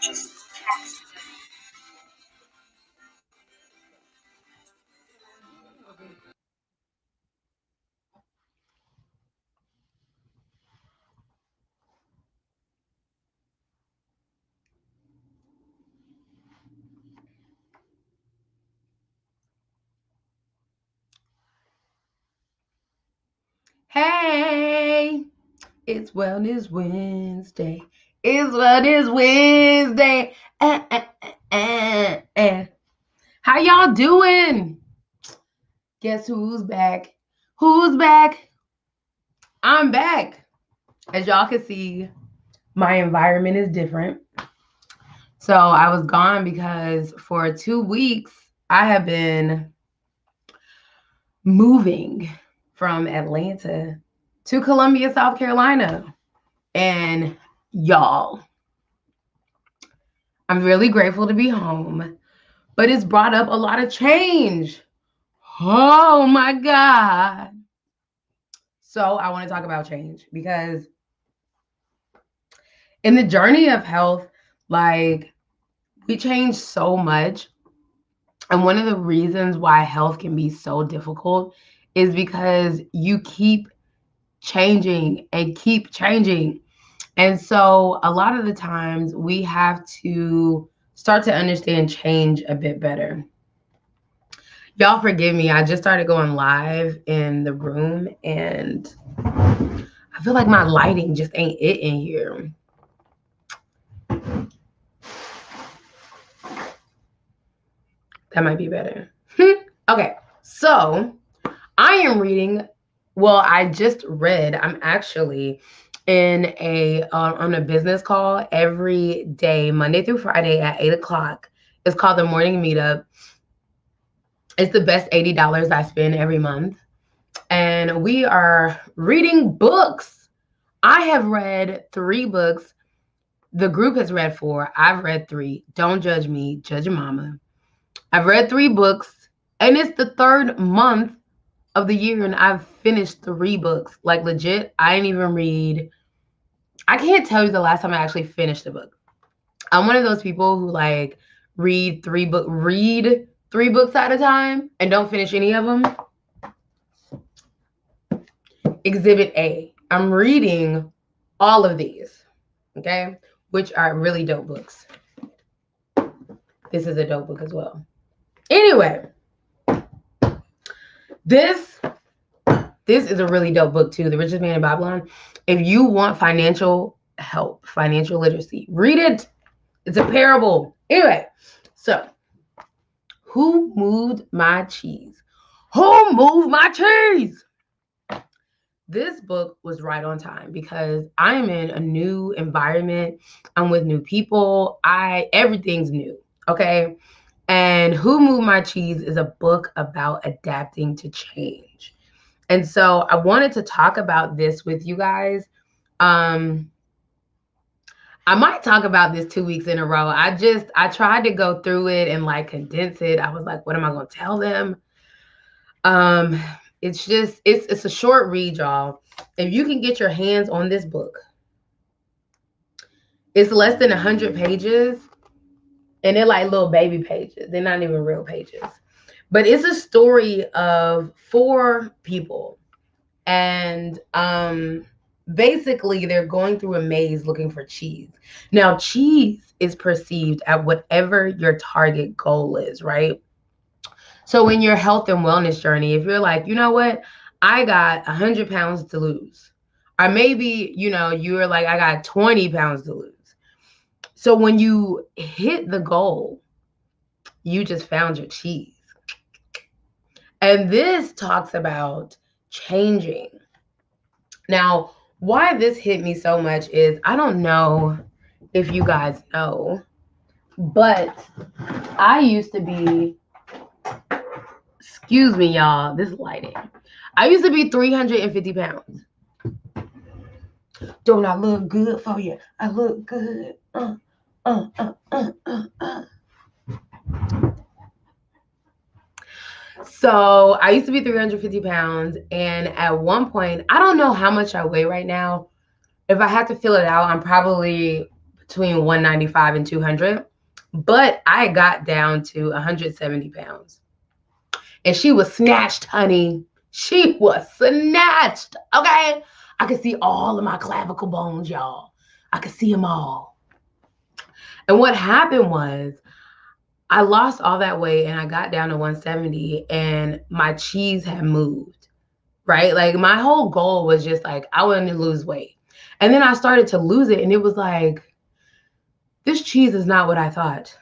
Hey, it's Wellness Wednesday. It's Wellness Wednesday. How y'all doing? Guess who's back? Who's back? I'm back. As y'all can see, my environment is different. So I was gone because for 2 weeks I have been moving from Atlanta to Columbia, South Carolina. And y'all, I'm really grateful to be home, but it's brought up a lot of change. Oh my God. So I want to talk about change because in the journey of health, like we change so much. And one of the reasons why health can be so difficult is because you keep changing and keep changing. And so a lot of the times we have to start to understand change a bit better. Y'all forgive me. I just started going live in the room and I feel like my lighting just ain't it in here. That might be better. Okay, so I am reading. Well, I just read. I'm actually in on a business call every day, Monday through Friday at 8 o'clock. It's called the Morning Meetup. It's the best $80 I spend every month. And we are reading books. I have read 3 books. The group has read 4. I've read 3. Don't judge me. Judge your mama. I've read 3 books. And it's the 3rd month of the year. And I've finished 3 books. Like legit, I didn't even read. I can't tell you the last time I actually finished a book. I'm one of those people who like read 3 books at a time and don't finish any of them. Exhibit A. I'm reading all of these, okay, which are really dope books. This is a dope book as well. Anyway, this is a really dope book too, The Richest Man in Babylon. If you want financial help, financial literacy, read it. It's a parable. Anyway, so who moved my cheese? Who moved my cheese? This book was right on time because I'm in a new environment. I'm with new people. Everything's new. Okay. And Who Moved My Cheese is a book about adapting to change. And so I wanted to talk about this with you guys. I might talk about this 2 weeks in a row. I tried to go through it and like condense it. I was like, what am I going to tell them? It's a short read, y'all. If you can get your hands on this book, it's less than 100 pages, and they're like little baby pages. They're not even real pages. But it's a story of 4 people, and basically they're going through a maze looking for cheese. Now, cheese is perceived at whatever your target goal is, right? So in your health and wellness journey, if you're like, you know what, I got 100 pounds to lose, or maybe, you're like, I got 20 pounds to lose. So when you hit the goal, you just found your cheese. And this talks about changing. Now, why this hit me so much is, I don't know if you guys know, but I used to be, excuse me, y'all, this lighting. I used to be 350 pounds. Don't I look good for you? I look good. So I used to be 350 pounds. And at one point, I don't know how much I weigh right now. If I had to fill it out, I'm probably between 195 and 200. But I got down to 170 pounds. And she was snatched, honey. She was snatched. Okay. I could see all of my clavicle bones, y'all. I could see them all. And what happened was I lost all that weight and I got down to 170 and my cheese had moved, right? Like my whole goal was just like, I wanted to lose weight. And then I started to lose it and it was like, this cheese is not what I thought.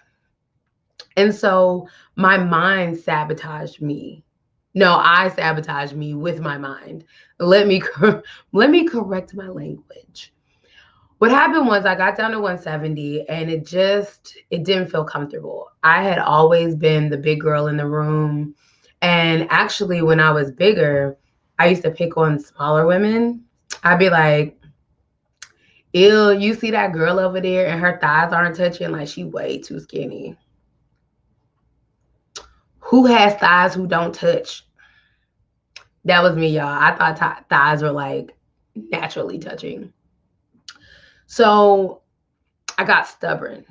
And so my mind sabotaged me. No, I sabotaged me with my mind. Let me correct my language. What happened was I got down to 170 and it didn't feel comfortable. I had always been the big girl in the room. And actually, when I was bigger, I used to pick on smaller women. I'd be like, ew, you see that girl over there and her thighs aren't touching? Like, she way too skinny. Who has thighs who don't touch? That was me, y'all. I thought thighs were like naturally touching. So I got stubborn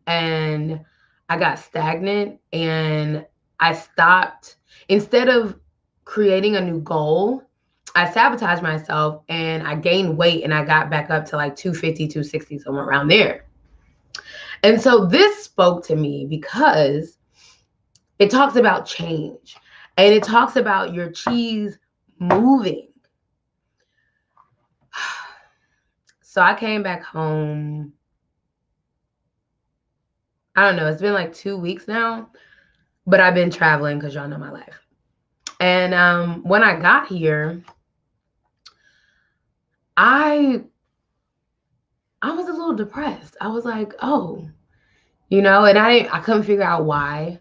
and I got stagnant and I stopped. Instead of creating a new goal, I sabotaged myself and I gained weight and I got back up to like 250, 260, somewhere around there. And so this spoke to me because it talks about change and it talks about your cheese moving. So I came back home. I don't know. It's been like 2 weeks now, but I've been traveling because y'all know my life. And when I got here, I was a little depressed. I was like, oh, and I couldn't figure out why.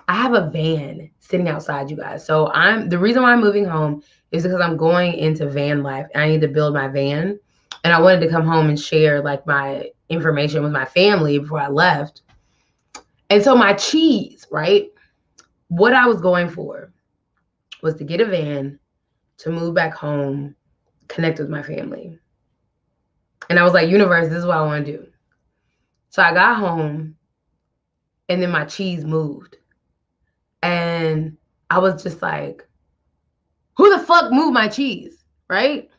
I have a van sitting outside, you guys. So the reason why I'm moving home is because I'm going into van life and I need to build my van. And I wanted to come home and share like my information with my family before I left. And so my cheese, right? What I was going for was to get a van, to move back home, connect with my family. And I was like, universe, this is what I want to do. So I got home and then my cheese moved. And I was just like, who the fuck moved my cheese, right?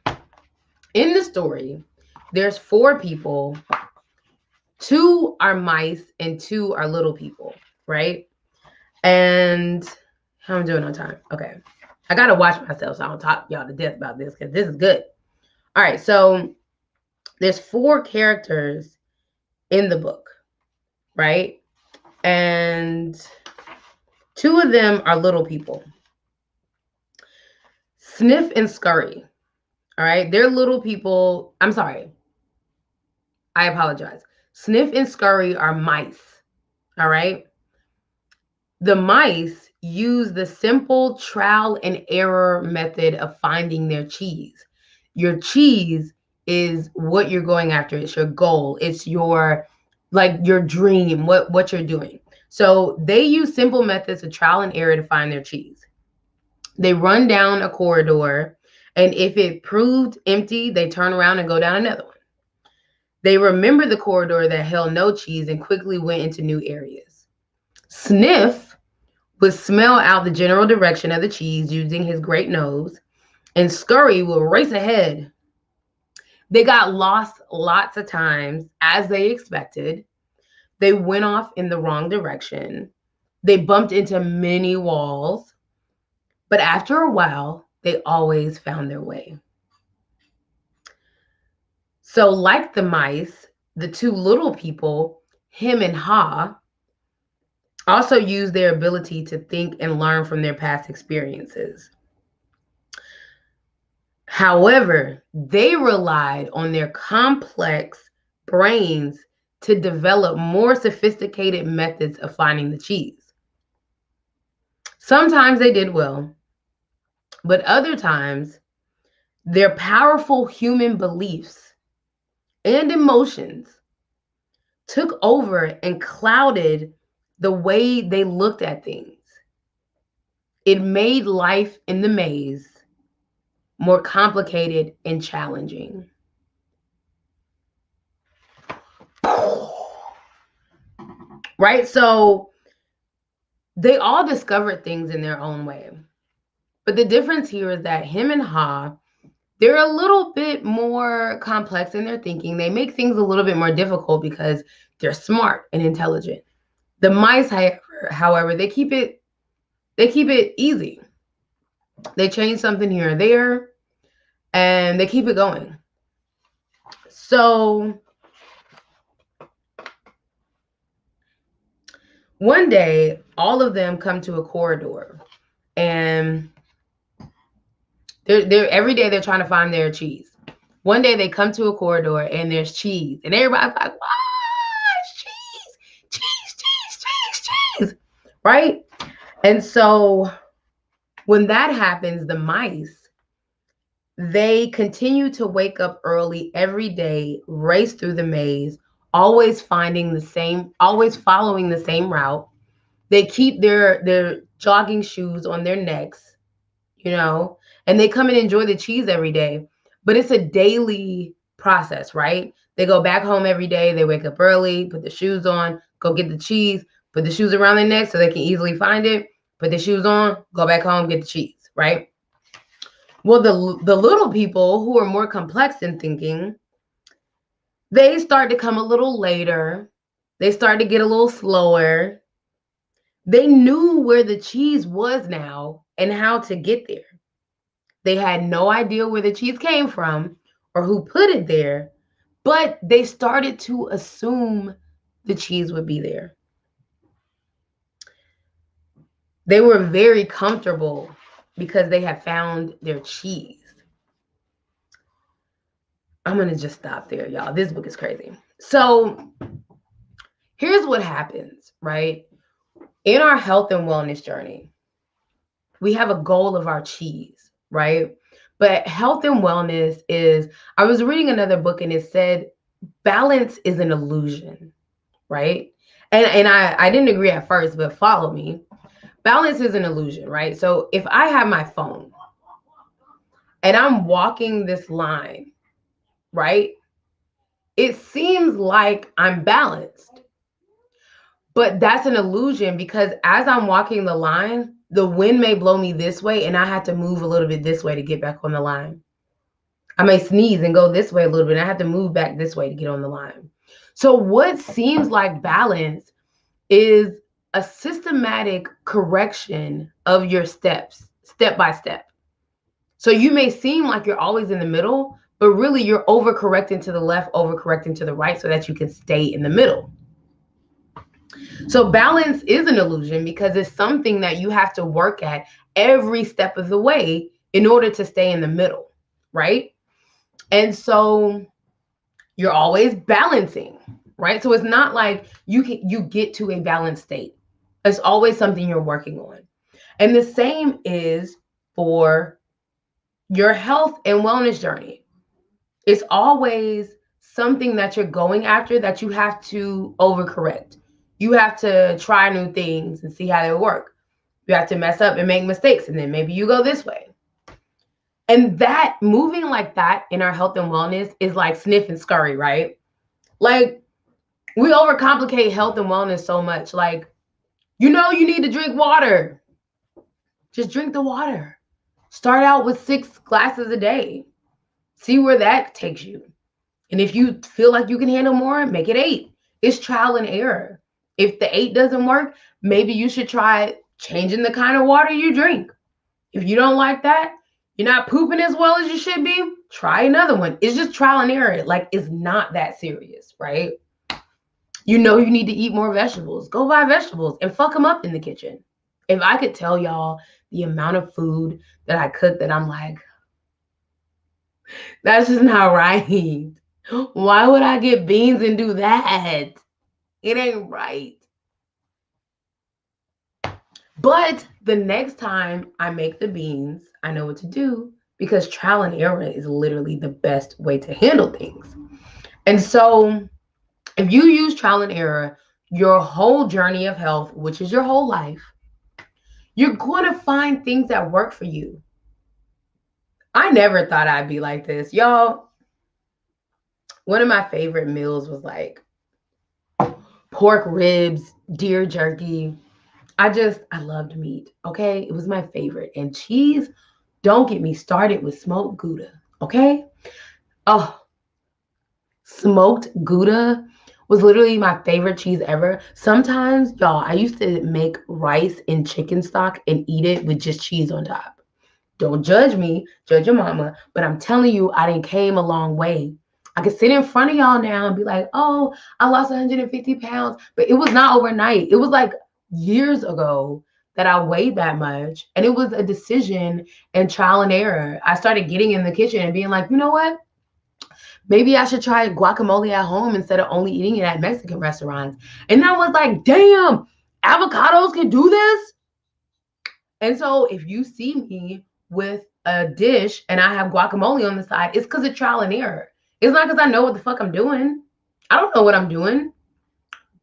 In the story, there's 4 people. 2 are mice and 2 are little people, right? And how I'm doing on time? Okay. I got to watch myself so I don't talk y'all to death about this because this is good. All right. So there's 4 characters in the book, right? And 2 of them are little people. Sniff and Scurry. All right. They're little people. I'm sorry. I apologize. Sniff and Scurry are mice. All right. The mice use the simple trial and error method of finding their cheese. Your cheese is what you're going after. It's your goal. It's your dream, what you're doing. So they use simple methods of trial and error to find their cheese. They run down a corridor, and if it proved empty, they turn around and go down another one. They remember the corridor that held no cheese and quickly went into new areas. Sniff would smell out the general direction of the cheese using his great nose, and Scurry would race ahead. They got lost lots of times, as they expected. They went off in the wrong direction. They bumped into many walls, but after a while, they always found their way. So like the mice, the 2 little people, him and Ha, also use their ability to think and learn from their past experiences. However, they relied on their complex brains to develop more sophisticated methods of finding the cheese. Sometimes they did well, but other times their powerful human beliefs and emotions took over and clouded the way they looked at things. It made life in the maze more complicated and challenging. right? So they all discovered things in their own way. But the difference here is that him and Ha, they're a little bit more complex in their thinking. They make things a little bit more difficult because they're smart and intelligent. The mice, however, they keep it easy. They change something here or there, and they keep it going. So one day, all of them come to a corridor, and they're every day they're trying to find their cheese. One day they come to a corridor and there's cheese, and everybody's like, "Wow, it's cheese, right?" And so when that happens, the mice, they continue to wake up early every day, race through the maze, always following the same route. They keep their jogging shoes on their necks, and they come and enjoy the cheese every day. But it's a daily process, right? They go back home every day, they wake up early, put the shoes on, go get the cheese, put the shoes around their neck so they can easily find it, put the shoes on, go back home, get the cheese, right? Well, the little people who are more complex in thinking, they start to come a little later. They start to get a little slower. They knew where the cheese was now and how to get there. They had no idea where the cheese came from or who put it there, but they started to assume the cheese would be there. They were very comfortable because they had found their cheese. I'm going to just stop there, y'all. This book is crazy. So here's what happens, right? In our health and wellness journey, we have a goal of our cheese, right? But health and wellness is, I was reading another book and it said balance is an illusion, right? And I didn't agree at first, but follow me. Balance is an illusion, right? So if I have my phone and I'm walking this line, right? It seems like I'm balanced, but that's an illusion because as I'm walking the line, the wind may blow me this way and I have to move a little bit this way to get back on the line. I may sneeze and go this way a little bit and I have to move back this way to get on the line. So what seems like balance is a systematic correction of your steps, step by step. So you may seem like you're always in the middle, but really you're overcorrecting to the left, overcorrecting to the right so that you can stay in the middle. So balance is an illusion because it's something that you have to work at every step of the way in order to stay in the middle, right? And so you're always balancing, right? So it's not like you get to a balanced state. It's always something you're working on. And the same is for your health and wellness journey. It's always something that you're going after that you have to overcorrect. You have to try new things and see how they work. You have to mess up and make mistakes, and then maybe you go this way. And that moving like that in our health and wellness is like sniff and scurry, right? Like we overcomplicate health and wellness so much. Like, you need to drink water. Just drink the water. Start out with 6 glasses a day. See where that takes you. And if you feel like you can handle more, make it 8. It's trial and error. If the 8 doesn't work, maybe you should try changing the kind of water you drink. If you don't like that, you're not pooping as well as you should be, try another one. It's just trial and error. Like, it's not that serious, right? You need to eat more vegetables. Go buy vegetables and fuck them up in the kitchen. If I could tell y'all the amount of food that I cook that I'm like, that's just not right. Why would I get beans and do that? It ain't right. But the next time I make the beans, I know what to do because trial and error is literally the best way to handle things. And so if you use trial and error your whole journey of health, which is your whole life, you're going to find things that work for you. I never thought I'd be like this. Y'all, one of my favorite meals was like pork ribs, deer jerky. I loved meat. Okay. It was my favorite. And cheese, don't get me started with smoked Gouda. Okay. Oh, smoked Gouda was literally my favorite cheese ever. Sometimes, y'all, I used to make rice and chicken stock and eat it with just cheese on top. Don't judge me, judge your mama, but I'm telling you, I didn't came a long way. I could sit in front of y'all now and be like, oh, I lost 150 pounds, but it was not overnight. It was like years ago that I weighed that much. And it was a decision and trial and error. I started getting in the kitchen and being like, you know what? Maybe I should try guacamole at home instead of only eating it at Mexican restaurants. And I was like, damn, avocados can do this? And so if you see me with a dish and I have guacamole on the side, it's because of trial and error. It's not because I know what the fuck I'm doing. I don't know what I'm doing,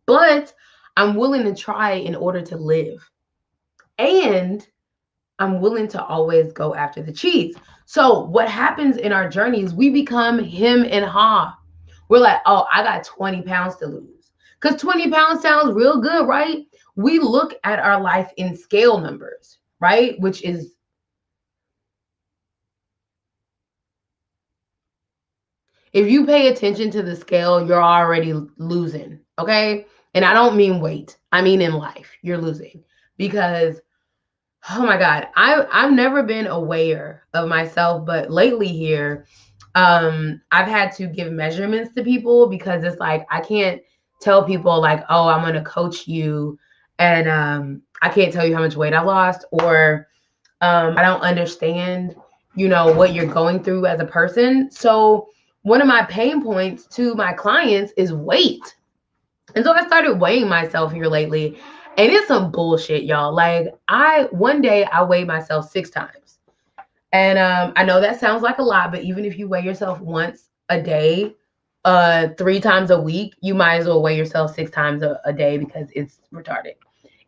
but I'm willing to try in order to live. And I'm willing to always go after the cheese. So what happens in our journeys, we become him and ha. We're like, oh, I got 20 pounds to lose. Because 20 pounds sounds real good, right? We look at our life in scale numbers, right? Which is, if you pay attention to the scale, you're already losing, okay? And I don't mean weight. I mean in life, you're losing. Because oh my God, I've never been aware of myself, but lately here, I've had to give measurements to people because it's like I can't tell people like, oh, I'm gonna coach you, and I can't tell you how much weight I lost, or I don't understand, what you're going through as a person. So one of my pain points to my clients is weight. And so I started weighing myself here lately, and it's some bullshit, y'all. Like one day I weighed myself 6 times. And I know that sounds like a lot, but even if you weigh yourself once a day, 3 times a week, you might as well weigh yourself 6 times a day because it's retarded.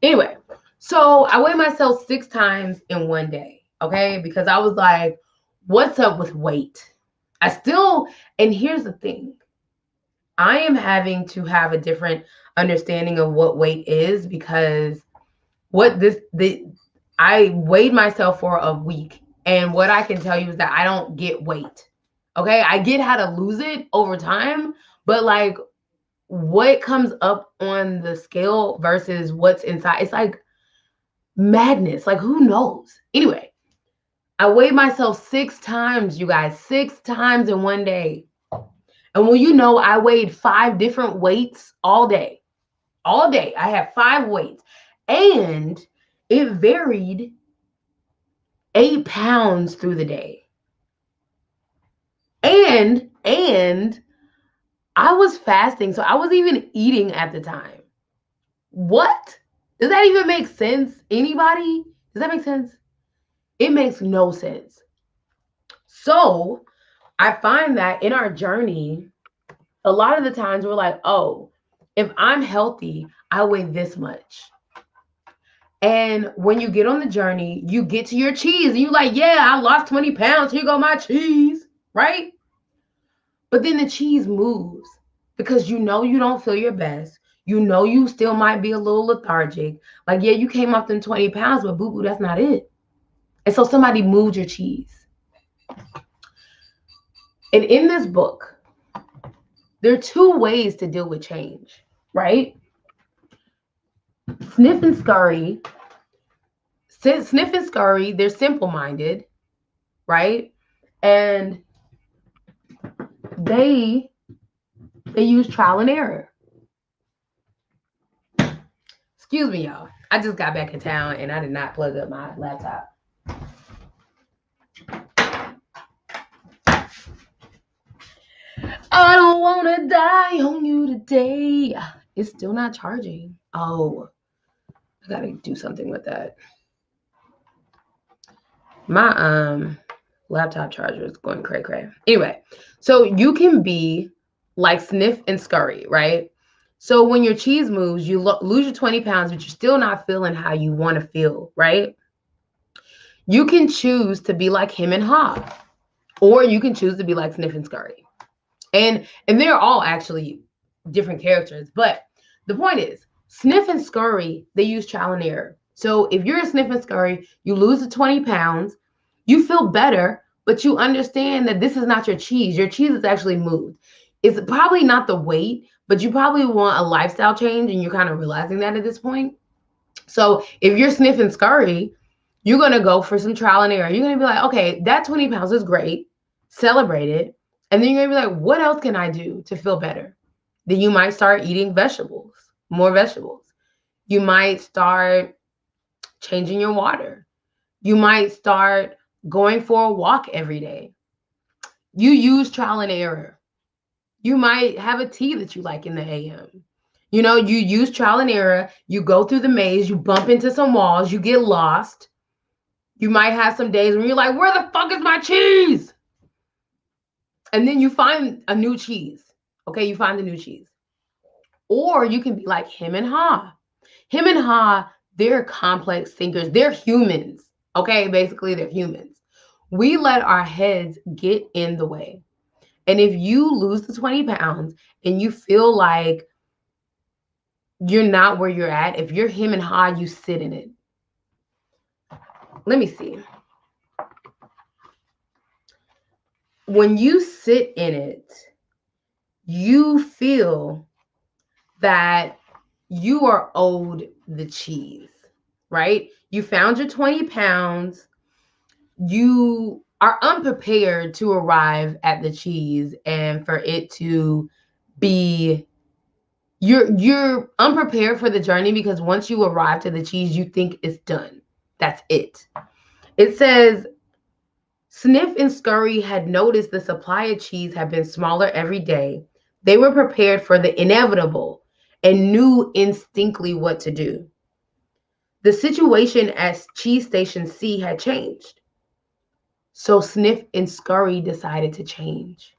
Anyway, so I weighed myself 6 times in one day, okay? Because I was like, what's up with weight? And here's the thing. I am having to have a different understanding of what weight is because I weighed myself for a week, and what I can tell you is that I don't get weight. Okay, I get how to lose it over time, but like what comes up on the scale versus what's inside, it's like madness. Like who knows? Anyway, I weighed myself 6 times, you guys, 6 times in one day. And well, I weighed 5 different weights all day. All day. I had 5 weights. And it varied 8 pounds through the day. And I was fasting. So I wasn't even eating at the time. What? Does that even make sense? Anybody? Does that make sense? It makes no sense. So I find that in our journey, a lot of the times we're like, oh, if I'm healthy, I weigh this much. And when you get on the journey, you get to your cheese and you're like, yeah, I lost 20 pounds. Here go my cheese, right? But then the cheese moves because you don't feel your best. You still might be a little lethargic. Like, yeah, you came off them 20 pounds, but boo-boo, that's not it. And so somebody moved your cheese. And in this book, there are 2 ways to deal with change, right? Sniff and scurry, they're simple-minded, right? And they use trial and error. Excuse me, y'all. I just got back in town and I did not plug up my laptop. I don't want to die on you today. It's still not charging. Oh, I gotta do something with that. My laptop charger is going cray cray. Anyway, so you can be like sniff and scurry, right? So when your cheese moves, you lose your 20 pounds, but you're still not feeling how you want to feel, right? You can choose to be like him and ha, or you can choose to be like sniff and scurry. And they're all actually different characters, but The point is, sniff and scurry, they use trial and error. So if you're a sniff and scurry, you lose the 20 pounds, you feel better, but you understand that this is not your cheese. Your cheese is actually moved. It's probably not the weight, but you probably want a lifestyle change, and you're kind of realizing that at this point. So if you're sniff and scurry, you're going to go for some trial and error. You're going to be like, okay, that 20 pounds is great. Celebrate it. And then you're going to be like, what else can I do to feel better? Then you might start eating vegetables, more vegetables. You might start changing your water. You might start going for a walk every day. You use trial and error. You might have a tea that you like in the AM. You use trial and error. You go through the maze. You bump into some walls. You get lost. You might have some days when you're like, where the fuck is my cheese? And then you find a new cheese. Okay, you find the new cheese. Or you can be like him and Ha. Him and Ha, they're complex thinkers. They're humans. Okay, basically, they're humans. We let our heads get in the way. And if you lose the 20 pounds and you feel like you're not where you're at, if you're him and Ha, you sit in it. Let me see. When you sit in it, you feel that you are owed the cheese, right? You found your 20 pounds. You are unprepared to arrive at the cheese and for it to be you're unprepared for the journey, because once you arrive to the cheese, you think it's done. That's it. It says Sniff and Scurry had noticed the supply of cheese had been smaller every day. They were prepared for the inevitable and knew instinctively what to do. The situation at Cheese Station C had changed. So Sniff and Scurry decided to change.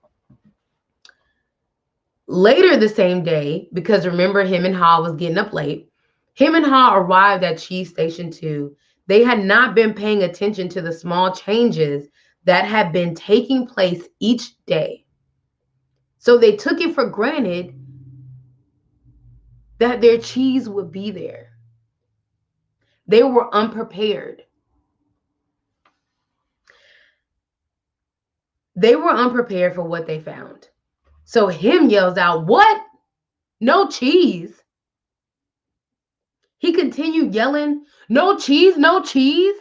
Later the same day, because remember him and Ha was getting up late, him and Ha arrived at Cheese Station 2. They had not been paying attention to the small changes that had been taking place each day. So they took it for granted that their cheese would be there. They were unprepared. They were unprepared for what they found. So him yells out, "What? No cheese?" He continued yelling, "No cheese, no cheese,"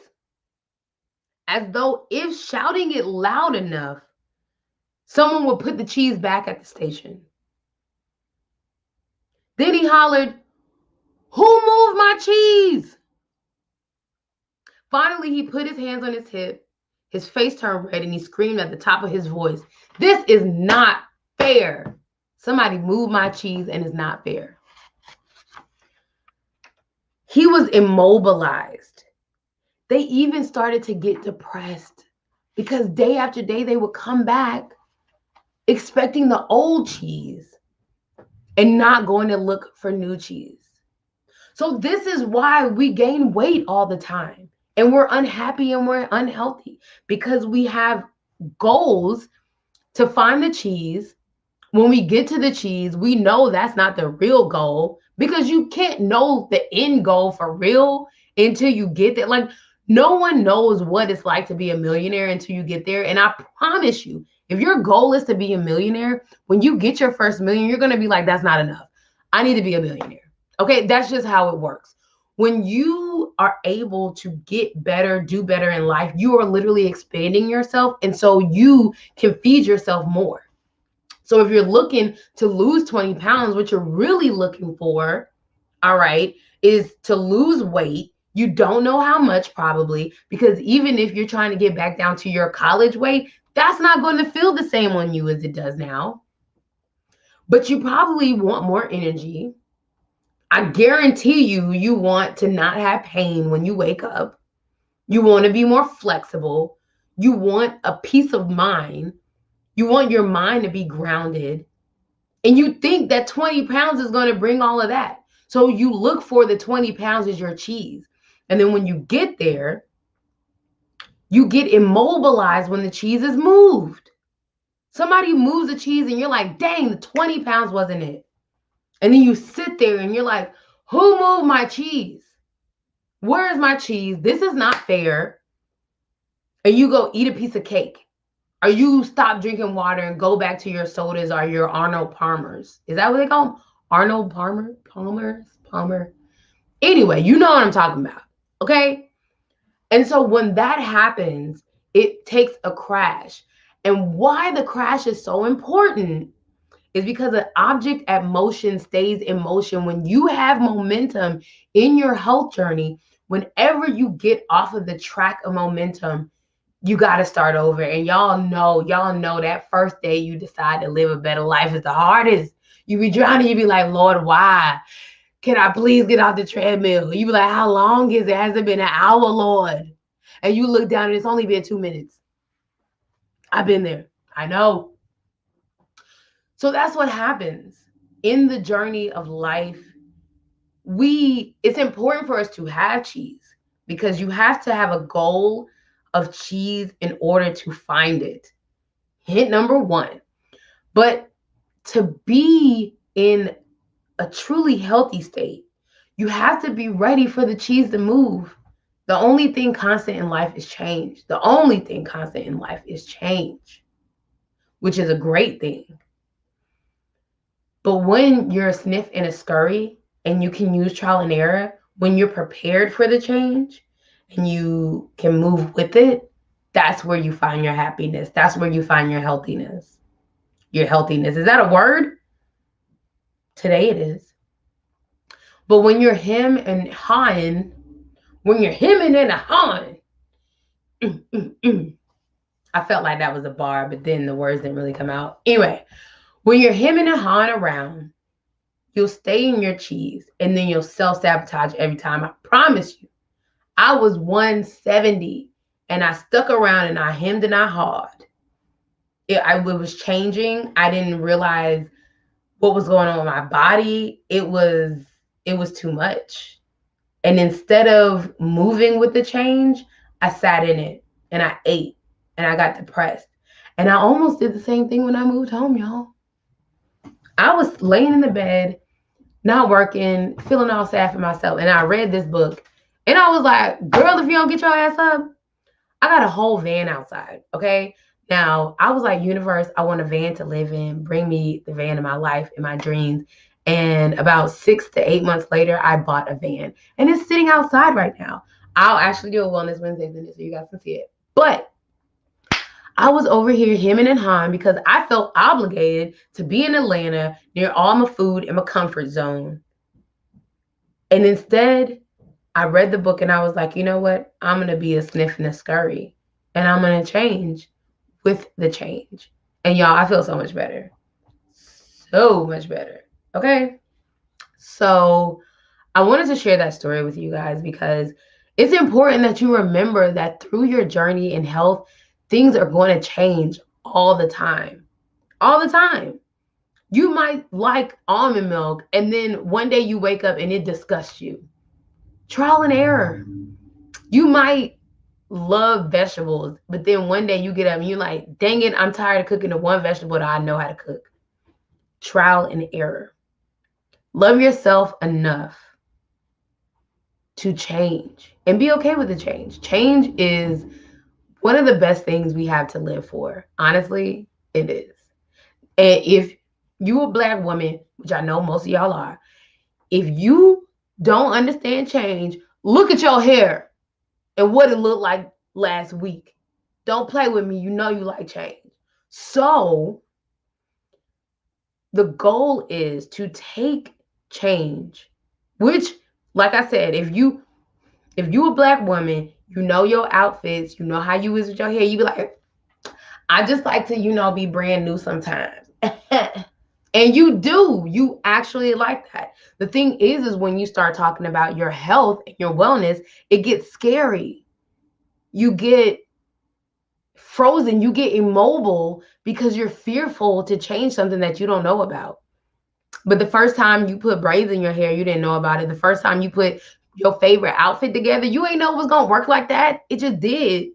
as though if shouting it loud enough, someone would put the cheese back at the station. Then he hollered, "Who moved my cheese?" Finally, he put his hands on his hip. His face turned red and he screamed at the top of his voice, "This is not fair. Somebody moved my cheese and it's not fair." He was immobilized. They even started to get depressed because day after day they would come back expecting the old cheese and not going to look for new cheese. So this is why we gain weight all the time and we're unhappy and we're unhealthy, because we have goals to find the cheese. When we get to the cheese, we know that's not the real goal, because you can't know the end goal for real until you get there. Like, no one knows what it's like to be a millionaire until you get there. And I promise you, if your goal is to be a millionaire, when you get your first million, you're going to be like, that's not enough. I need to be a millionaire. Okay, that's just how it works. When you are able to get better, do better in life, you are literally expanding yourself. And so you can feed yourself more. So if you're looking to lose 20 pounds, what you're really looking for, all right, is to lose weight. You don't know how much, probably, because even if you're trying to get back down to your college weight, that's not going to feel the same on you as it does now. But you probably want more energy. I guarantee you want to not have pain when you wake up. You want to be more flexible. You want a peace of mind. You want your mind to be grounded. And you think that 20 pounds is going to bring all of that. So you look for the 20 pounds as your cheese. And then when you get there, you get immobilized when the cheese is moved. Somebody moves the cheese and you're like, dang, the 20 pounds wasn't it. And then you sit there and you're like, who moved my cheese? Where is my cheese? This is not fair. And you go eat a piece of cake. Or you stop drinking water and go back to your sodas or your Arnold Palmers. Is that what they call them? Arnold Palmer. Anyway, you know what I'm talking about. Okay? And so when that happens, it takes a crash. And why the crash is so important is because an object at motion stays in motion. When you have momentum in your health journey, whenever you get off of the track of momentum, you got to start over. And y'all know that first day you decide to live a better life is the hardest. You be drowning, you be like, Lord, why? Can I please get off the treadmill? You be like, how long is it? Has it been an hour, Lord? And you look down and it's only been 2 minutes. I've been there. I know. So that's what happens in the journey of life. It's important for us to have cheese because you have to have a goal of cheese in order to find it. Hint number 1. But to be in a truly healthy state, you have to be ready for the cheese to move. The only thing constant in life is change. The only thing constant in life is change, which is a great thing. But when you're a sniff and a scurry and you can use trial and error, when you're prepared for the change and you can move with it, that's where you find your happiness. That's where you find your healthiness. Your healthiness. Is that a word? Today it is. But when you're him and hawing, when you're hemming and a hawing, I felt like that was a bar, but then the words didn't really come out. Anyway, when you're hemming and hawing around, you'll stay in your cheese and then you'll self-sabotage every time. I promise you. I was 170 and I stuck around and I hemmed and I hawed. It was changing. I didn't realize what was going on with my body. It was too much. And instead of moving with the change, I sat in it and I ate and I got depressed. And I almost did the same thing when I moved home, y'all. I was laying in the bed, not working, feeling all sad for myself. And I read this book and I was like, girl, if you don't get your ass up, I got a whole van outside. Okay. Now I was like, universe, I want a van to live in. Bring me the van of my life and my dreams. And about 6 to 8 months later, I bought a van and it's sitting outside right now. I'll actually do a Wellness Wednesdays in it so you guys can see it. But I was over here hemming and hawing because I felt obligated to be in Atlanta near all my food and my comfort zone. And instead, I read the book and I was like, you know what? I'm going to be a sniff and a scurry. And I'm going to change with the change. And y'all, I feel so much better. So much better. Okay? So I wanted to share that story with you guys because it's important that you remember that through your journey in health, things are going to change all the time. All the time. You might like almond milk and then one day you wake up and it disgusts you. Trial and error. You might love vegetables, but then one day you get up and you're like, dang it, I'm tired of cooking the one vegetable that I know how to cook. Trial and error. Love yourself enough to change and be okay with the change. Change is one of the best things we have to live for. Honestly, it is. And if you're a Black woman, which I know most of y'all are, if you don't understand change, look at your hair and what it looked like last week. Don't play with me. You know you like change. So the goal is to take change, which, like I said, if you a Black woman, you know your outfits, you know how you is with your hair, you be like, I just like to, be brand new sometimes. And you actually like that. The thing is when you start talking about your health and your wellness, it gets scary. You get frozen, you get immobile because you're fearful to change something that you don't know about. But the first time you put braids in your hair, you didn't know about it. The first time you put your favorite outfit together, you ain't know it was going to work like that. It just did.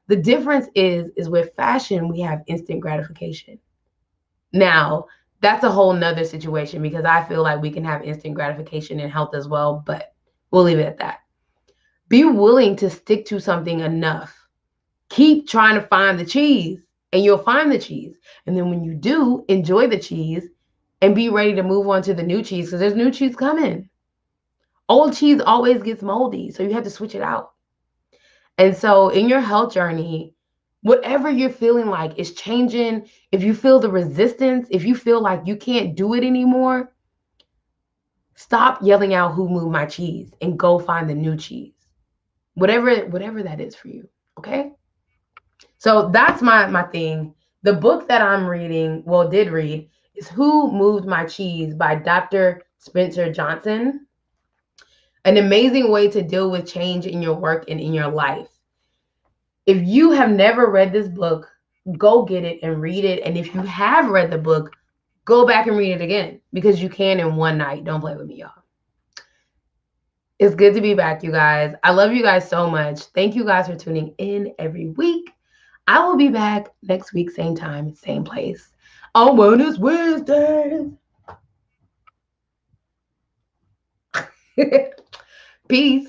The difference is with fashion, we have instant gratification. Now, That's a whole nother situation because I feel like we can have instant gratification in health as well, but we'll leave it at that. Be willing to stick to something enough. Keep trying to find the cheese and you'll find the cheese. And then when you do, enjoy the cheese and be ready to move on to the new cheese because there's new cheese coming. Old cheese always gets moldy, so you have to switch it out. And so in your health journey, whatever you're feeling like is changing. If you feel the resistance, if you feel like you can't do it anymore, stop yelling out who moved my cheese and go find the new cheese. Whatever that is for you, okay? So that's my thing. The book that I'm reading, well, did read, is Who Moved My Cheese by Dr. Spencer Johnson. An amazing way to deal with change in your work and in your life. If you have never read this book, go get it and read it. And if you have read the book, go back and read it again because you can in one night. Don't play with me, y'all. It's good to be back, you guys. I love you guys so much. Thank you guys for tuning in every week. I will be back next week, same time, same place, on Wellness Wednesdays. Peace.